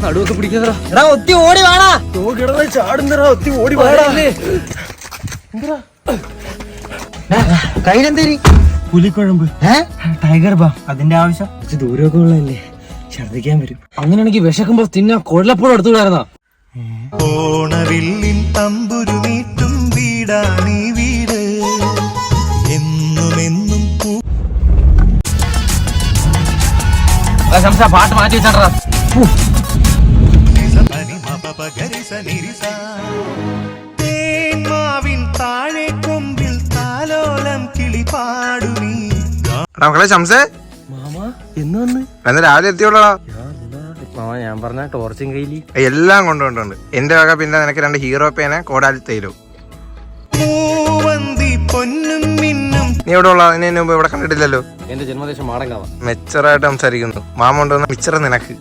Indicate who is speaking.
Speaker 1: നടുവൊക്കെ പിടിക്കാ.
Speaker 2: ഒത്തി ഓടി വേണാ
Speaker 1: ചാടുന്നടാ, ഒത്തി ഓടി വാടല്ലേ.
Speaker 2: കയ്യിലെന്തേരി?
Speaker 1: പുലിക്കുഴമ്പ്, tiger balm. അതിന്റെ ആവശ്യം കുറച്ച് ദൂരമൊക്കെ ഉള്ളതല്ലേ, ഛർദിക്കാൻ വരും.
Speaker 2: അങ്ങനെയാണെങ്കിൽ വിശക്കുമ്പോ തിന്നാ കൊഴലപ്പോഴും എടുത്തുകൂടായിരുന്നാ?
Speaker 3: ഓണവില്ലിൻ തമ്പുരു നീട്ടും വീടാണീ വീട്, എന്നുമെന്നും
Speaker 2: പാട്ട് മാറ്റി വെച്ചാ.
Speaker 3: തേന്മാവിൻ താഴെ കൊമ്പിൽ താലോലം കിളി പാടുമീ.
Speaker 4: മക്കളെ ശംസേ,
Speaker 2: മാമാ എന്ന് വന്ന്?
Speaker 4: എന്ന് രാവിലെ എത്തിയോളാ.
Speaker 2: മാമാ ഞാൻ പറഞ്ഞ ടോർച്ചും കയ്യില്
Speaker 4: എല്ലാം കൊണ്ടുപോയിട്ടുണ്ട്. എന്റെ വക പിന്നെ നിനക്ക് 2 ഹീറോ പേന, കോടാലി തൈലോ.
Speaker 3: പൊന്നും മിന്നും.
Speaker 4: നീ എവിടെ ഉള്ള? ഇതിന് മുമ്പ് ഇവിടെ കണ്ടിട്ടില്ലല്ലോ.
Speaker 2: എന്റെ ജന്മദേശം മാടങ്കാവാ.
Speaker 4: മെച്ചറായിട്ട് സംസാരിക്കുന്നു. മാമ കൊണ്ടുവന്ന മിച്ചറ് നിനക്ക്.